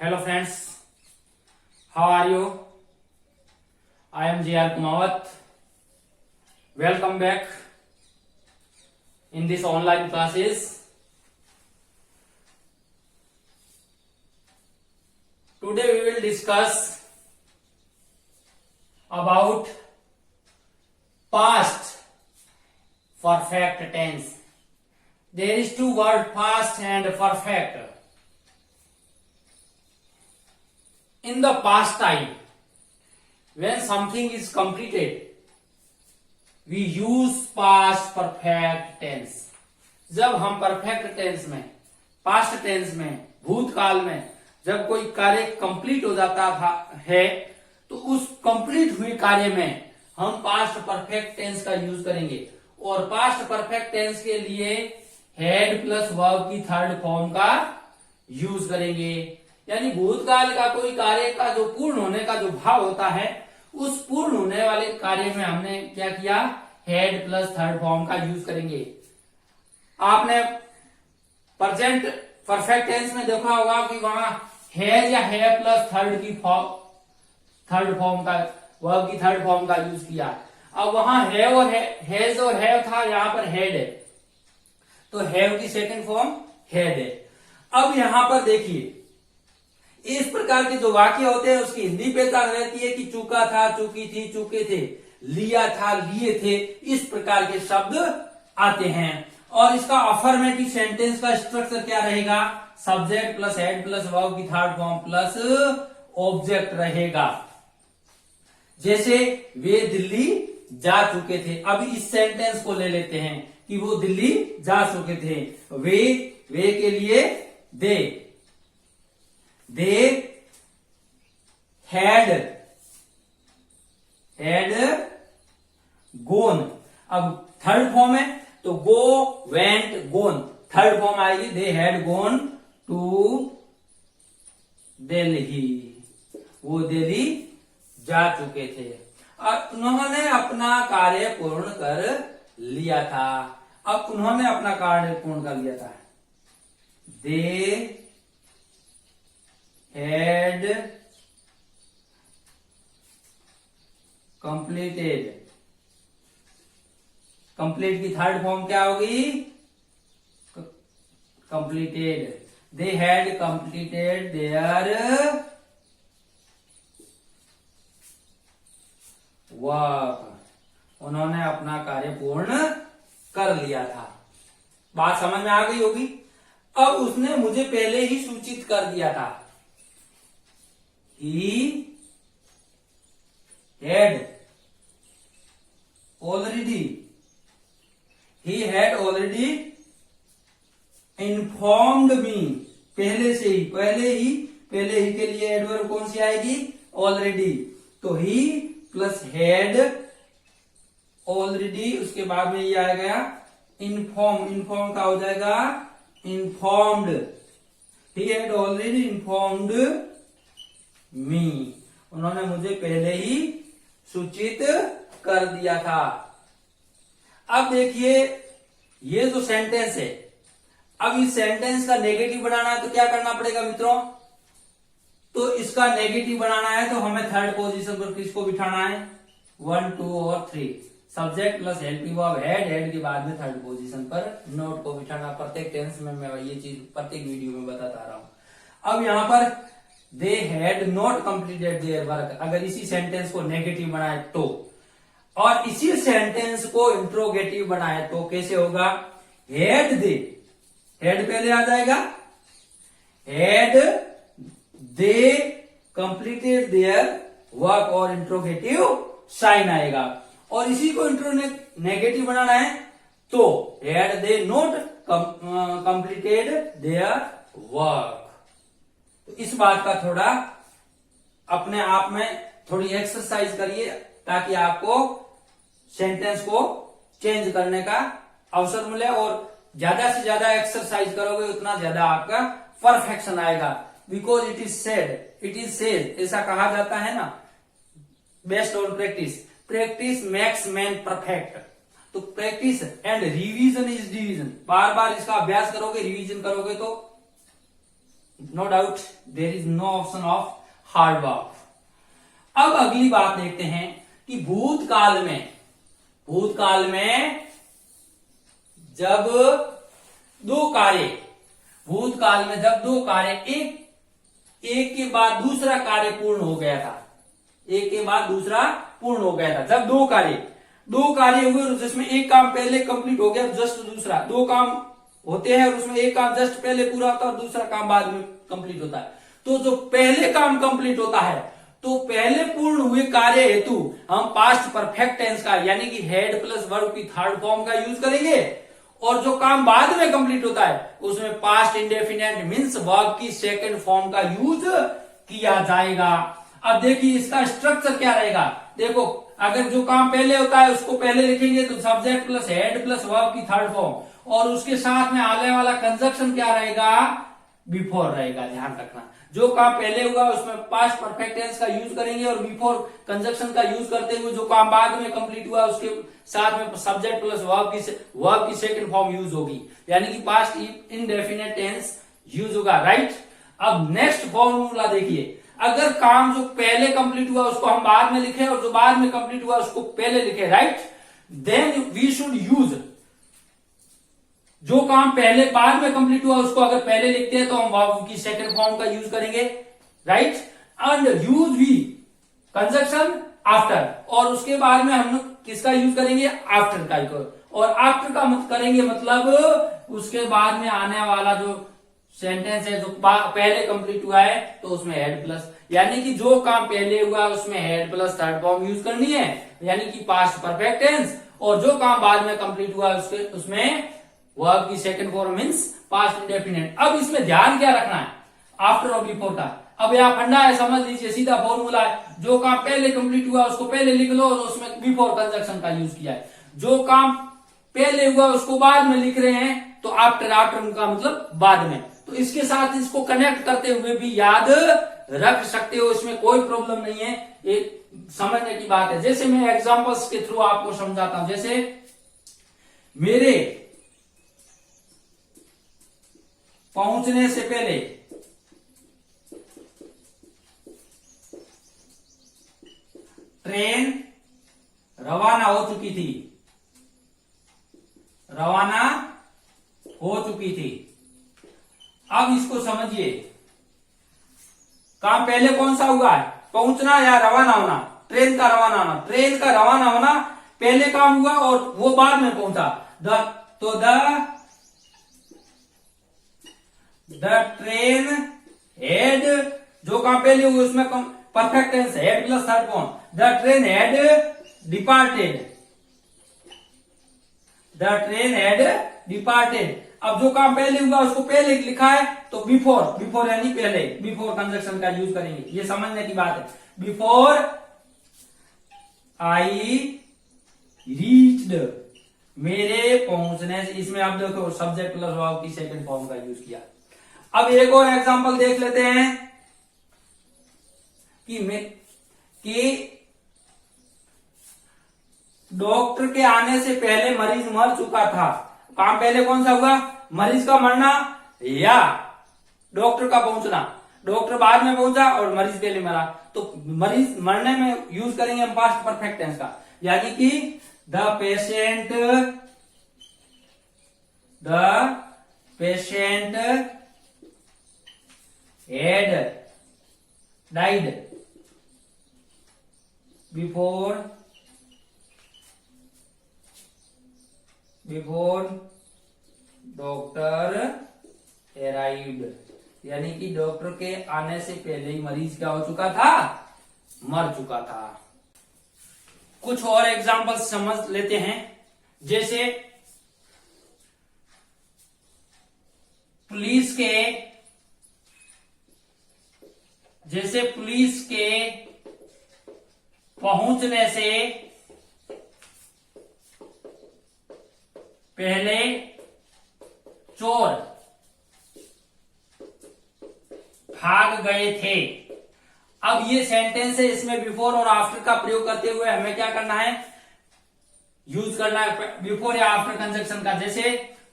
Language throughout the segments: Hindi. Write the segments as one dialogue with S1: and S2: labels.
S1: Hello friends, how are you? I am J.R. Kumawat. Welcome back in this online classes. Today we will discuss about past perfect tense. There is two words, past and perfect. In the past time, when something is completed, we use past perfect tense. जब हम परफेक्ट टेंस में, पास्ट टेंस में, भूतकाल में जब कोई कार्य कंप्लीट हो जाता है तो उस कंप्लीट हुए कार्य में हम पास्ट परफेक्ट टेंस का यूज करेंगे। और पास्ट परफेक्ट टेंस के लिए हैड प्लस वर्ब की थर्ड फॉर्म का यूज करेंगे। यानी भूतकाल का कोई कार्य का जो पूर्ण होने का जो भाव होता है, उस पूर्ण होने वाले कार्य में हमने क्या किया, हैड प्लस थर्ड फॉर्म का यूज करेंगे। आपने प्रेजेंट परफेक्ट टेंस में देखा होगा कि वहां हैज या है प्लस थर्ड फॉर्म का, वर्ब की थर्ड फॉर्म का यूज किया। अब वहां हैव और हैज और हैव था, यहां पर हैड है, तो हैव की सेकंड फॉर्म हैड है। अब यहां पर देखिए, इस प्रकार के जो वाक्य होते हैं उसकी हिंदी पहचान रहती है कि चूका था, चूकी थी, चूके थे, लिया था, लिए थे, इस प्रकार के शब्द आते हैं। और इसका अफर्मेटिव सेंटेंस का स्ट्रक्चर क्या रहेगा, subject plus head plus verb की थर्ड फॉर्म प्लस ऑब्जेक्ट रहेगा। जैसे वे दिल्ली जा चुके थे। अब इस सेंटेंस को ले लेते हैं कि वो दिल्ली जा चुके थे। वे के लिए दे had gone। अब थर्ड फॉर्म है तो go, went, gone, third form आएगी। दे had gone to दिल्ली, वो दिल्ली जा चुके थे और उन्होंने अपना कार्य पूर्ण कर लिया था। अब उन्होंने अपना कार्य पूर्ण कर लिया था। दे had completed, कंप्लीट की थर्ड फॉर्म क्या होगी, completed। they had completed their work, उन्होंने अपना कार्य पूर्ण कर लिया था। बात समझ में आ गई होगी। अब उसने मुझे पहले ही सूचित कर दिया था। He had already informed me, पहले ही के लिए एडवर्ब कौन सी आएगी, ऑलरेडी। तो he प्लस had ऑलरेडी, उसके बाद में ये आ गया इन्फॉर्म का हो जाएगा informed. he had already informed मी, उन्होंने मुझे पहले ही सूचित कर दिया था। अब देखिए ये जो सेंटेंस है, अब इस सेंटेंस का नेगेटिव बनाना है तो क्या करना पड़ेगा मित्रों, तो इसका नेगेटिव बनाना है तो हमें थर्ड पोजीशन पर किसको बिठाना है, 1, 2 और 3, subject plus helping verb head के बाद में थर्ड पोजीशन पर नोट को बिठाना। प्रत्येक टेंस में मैं ये चीज प्रत्येक वीडियो में बताता रहा हूं। अब यहां पर they had not completed their work, अगर इसी सेंटेंस को नेगेटिव बनाए तो, और इसी सेंटेंस को इंट्रोगेटिव बनाए तो कैसे होगा, हैड पहले आ जाएगा, had they completed their work और इंट्रोगेटिव साइन आएगा। और इसी को नेगेटिव बनाना है तो had they not completed their work. तो इस बात का थोड़ा अपने आप में थोड़ी एक्सरसाइज करिए ताकि आपको सेंटेंस को चेंज करने का अवसर मिले, और ज्यादा से ज्यादा एक्सरसाइज करोगे उतना ज्यादा आपका परफेक्शन आएगा। बिकॉज इट इज सेड, ऐसा कहा जाता है ना, based on practice makes man perfect. तो practice and revision is division, बार बार इसका अभ्यास करोगे, रिवीजन करोगे तो no doubt there is no option of hard work. अब अगली बात देखते हैं कि भूतकाल में जब दो कार्य एक के बाद दूसरा कार्य पूर्ण हो गया था, जब दो कार्य हुए और जिसमें एक काम पहले कंप्लीट हो गया, जस्ट दूसरा, दो काम होते हैं और उसमें एक काम जस्ट पहले पूरा होता है और दूसरा काम बाद में कंप्लीट होता है। तो जो पहले काम कंप्लीट होता है तो पहले पूर्ण हुए कार्य हेतु हम पास्ट परफेक्ट टेंस का यानी कि हेड प्लस वर्ब की थर्ड फॉर्म का यूज करेंगे, और जो काम बाद में कंप्लीट होता है उसमें पास्ट इंडेफिनिट मींस वर्ब की सेकंड फॉर्म का यूज किया जाएगा। अब देखिए इसका स्ट्रक्चर क्या रहेगा। देखो अगर जो काम पहले होता है उसको पहले लिखेंगे तो subject plus head plus verb की थर्ड फॉर्म, और उसके साथ में आने वाला कंजक्शन क्या रहेगा, बिफोर रहेगा। ध्यान रखना, जो काम पहले हुआ उसमें पास्ट परफेक्ट टेंस का यूज करेंगे और बिफोर कंजक्शन का यूज करते हुए जो काम बाद में कंप्लीट हुआ उसके साथ में सब्जेक्ट प्लस वर्ब की सेकंड फॉर्म यूज होगी, यानी कि पास्ट इंडेफिनिट टेंस यूज होगा। राइट। अब नेक्स्ट फॉर्मूला देखिए, अगर काम जो पहले कंप्लीट हुआ उसको हम बाद में लिखे और जो बाद में कंप्लीट हुआ उसको पहले लिखे, right, then we should use, जो काम पहले बाद में कंप्लीट हुआ उसको अगर पहले लिखते हैं तो हम वर्ब की सेकंड फॉर्म का यूज करेंगे, right, and use we conjunction after, और उसके बाद में हम किसका यूज करेंगे, आफ्टर का, और आफ्टर का करेंगे मतलब उसके बाद में आने वाला जो सेंटेंस है जो पहले कंप्लीट हुआ है तो उसमें हेड प्लस, यानी कि जो काम पहले हुआ उसमें head plus third form use करनी है, यानी कि पास्ट परफेक्ट टेंस, और जो काम बाद में कंप्लीट हुआ उसमें वर्ब की second form means past indefinite. अब इसमें ध्यान क्या रखना है, आफ्टर और बिफोर का। अब यह फंडा है, समझ लीजिए, सीधा फॉर्मूला है, जो काम पहले कंप्लीट हुआ उसको पहले लिख लो और उसमें बिफोर कंजक्शन का यूज किया है, जो काम पहले हुआ उसको बाद में लिख रहे हैं तो आफ्टर का मतलब बाद में। तो इसके साथ इसको कनेक्ट करते हुए भी याद रख सकते हो, इसमें कोई प्रॉब्लम नहीं है, एक समझने की बात है। जैसे मैं एग्जांपल्स के थ्रू आपको समझाता हूं, जैसे मेरे पहुंचने से पहले ट्रेन रवाना हो चुकी थी। अब इसको समझिए, काम पहले कौन सा हुआ है, पहुंचना या रवाना होना, ट्रेन का रवाना होना पहले काम हुआ और वो बाद में पहुंचा, द ट्रेन हेड, जो काम पहले हुआ उसमें perfect tense had plus third form, the train had departed. अब जो काम पहले हुआ उसको पहले लिखा है तो बिफोर यानी पहले, बिफोर कंजक्शन का यूज करेंगे, ये समझने की बात है। बिफोर आई रीच्ड, मेरे पहुंचने से, इसमें आप देखो सब्जेक्ट प्लस वर्ब की सेकंड फॉर्म का यूज किया। अब एक और एग्जांपल देख लेते हैं कि डॉक्टर के आने से पहले मरीज मर चुका था। काम पहले कौन सा हुआ, मरीज का मरना या डॉक्टर का पहुंचना। डॉक्टर बाद में पहुंचा और मरीज पहले मरा, तो मरीज मरने में यूज करेंगे हम पास्ट परफेक्ट टेंस का, यानी कि the patient had died before doctor arrived, यानी कि डॉक्टर के आने से पहले ही मरीज क्या हो चुका था, मर चुका था। कुछ और एग्जांपल समझ लेते हैं, जैसे पुलिस के पहुंचने से पहले चोर भाग गए थे। अब ये सेंटेंस है, इसमें बिफोर और आफ्टर का प्रयोग करते हुए हमें क्या करना है, यूज करना है बिफोर या आफ्टर कंजक्शन का। जैसे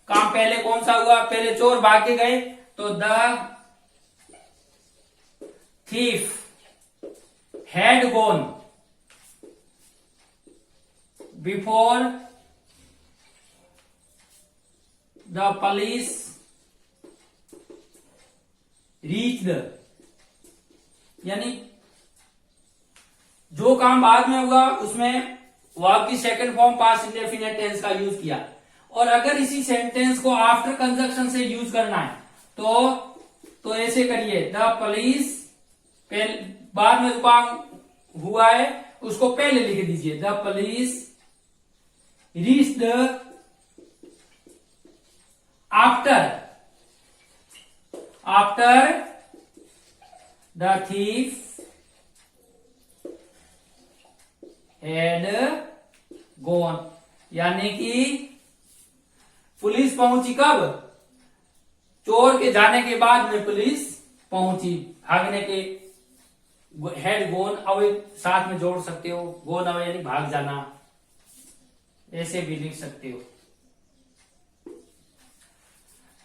S1: काम पहले कौन सा हुआ, पहले चोर भाग के गए तो the thief had gone before the police reached, यानी जो काम बाद में होगा उसमें वर्ब की second form past indefinite tense का यूज किया। और अगर इसी सेंटेंस को आफ्टर कंजक्शन से यूज करना है तो ऐसे करिए, द पुलिस, बाद में जो काम हुआ है उसको पहले लिख दीजिए, the police reached after the thief had gone, यानी कि पुलिस पहुंची कब? चोर के जाने के बाद में पुलिस पहुंची, भागने के, हैड गॉन अवे साथ में जोड़ सकते हो, गॉन अवे यानी भाग जाना, ऐसे भी लिख सकते हो।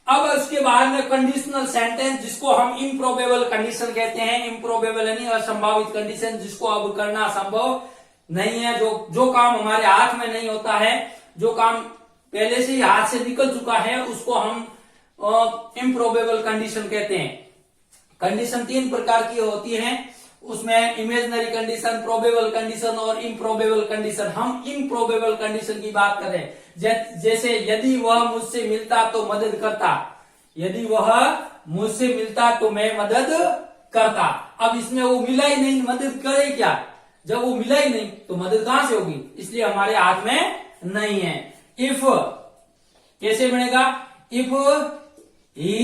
S1: अब उसके बाद में कंडीशनल सेंटेंस, जिसको हम इम्प्रोबेबल कंडीशन कहते हैं। इम्प्रोबेबल यानी असंभावित कंडीशन, जिसको अब करना संभव नहीं है, जो काम हमारे हाथ में नहीं होता है, जो काम पहले से ही हाथ से निकल चुका है, उसको हम इम्प्रोबेबल कंडीशन कहते हैं। कंडीशन 3 प्रकार की होती हैं, उसमें इमेजिनरी कंडीशन, प्रोबेबल कंडीशन और इम्प्रोबेबल कंडीशन। हम इम्प्रोबेबल कंडीशन की बात कर रहे हैं, जैसे यदि वह मुझसे मिलता तो मदद करता, यदि वह मुझसे मिलता तो मैं मदद करता। अब इसमें वो मिला ही नहीं, मदद करे क्या? जब वो मिला ही नहीं तो मदद कहां से होगी? इसलिए हमारे हाथ में नहीं है। इफ कैसे बनेगा? If he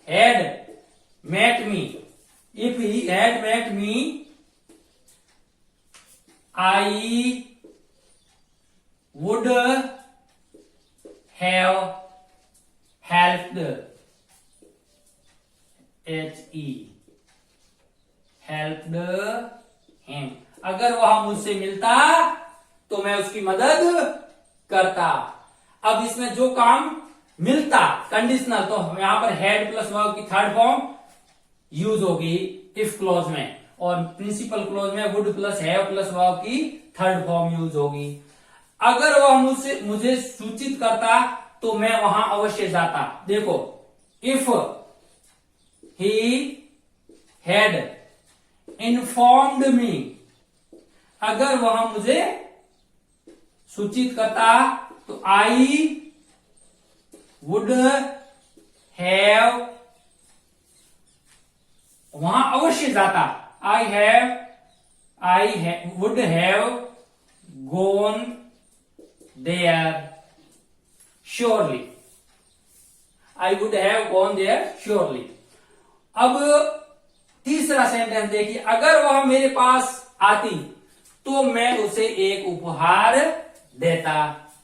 S1: had met me, if he had met me I would have helped, helped him. अगर वह मुझसे मिलता तो मैं उसकी मदद करता। अब इसमें जो काम मिलता, कंडीशनल, तो यहां पर हैड प्लस वर्ब की थर्ड फॉर्म यूज होगी इफ क्लॉज में, और प्रिंसिपल क्लॉज में would plus have plus verb की थर्ड फॉर्म यूज होगी। अगर वह मुझे सूचित करता तो मैं वहां अवश्य जाता। देखो, इफ ही हैड इन्फॉर्म्ड मी, अगर वह मुझे सूचित करता तो आई वुड हैव, वहां अवश्य जाता। I would have gone there surely, I would have gone there surely. अब तीसरा सेंटेंस देखिए, अगर वह मेरे पास आती तो मैं उसे एक उपहार देता।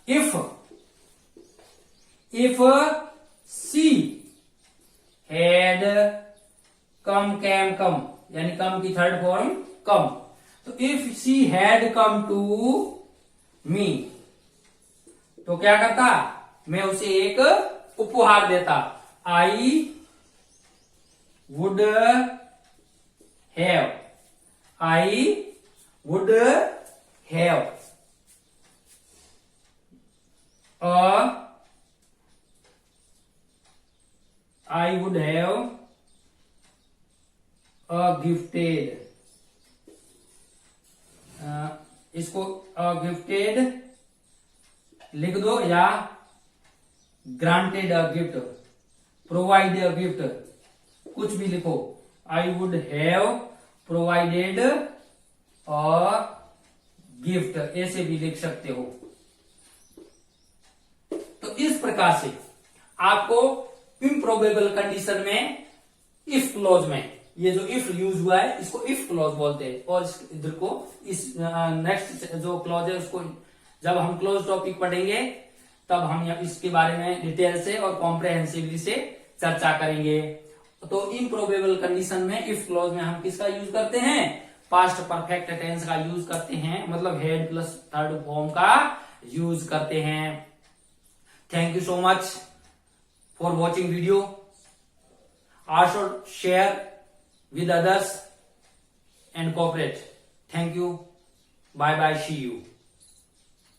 S1: If she had come, came come, यानी कम की थर्ड फॉर्म कम, तो if she had come to me, तो क्या करता? मैं उसे एक उपहार देता। I would have, I would have I would have gifted, इसको गिफ्टेड लिख दो, या granted a gift, provide a gift, कुछ भी लिखो। I would have provided a gift, ऐसे भी लिख सकते हो। तो इस प्रकार से आपको इम्प्रोबेबल कंडीशन में, इफ क्लॉज में, ये जो इफ यूज हुआ है इसको इफ क्लॉज बोलते हैं, और इधर को इस नेक्स्ट जो क्लॉज है उसको जब हम क्लोज टॉपिक पढ़ेंगे तब हम इसके बारे में डिटेल से और कॉम्प्रहेंसिवली से चर्चा करेंगे। तो इम्प्रोबेबल कंडीशन में इफ क्लॉज में हम किसका यूज करते हैं? पास्ट परफेक्ट टेंस का यूज करते हैं, मतलब हेड प्लस थर्ड फॉर्म का यूज करते हैं। Thank you so much for watching video. Also share with others and cooperate. Thank you. Bye bye. See you.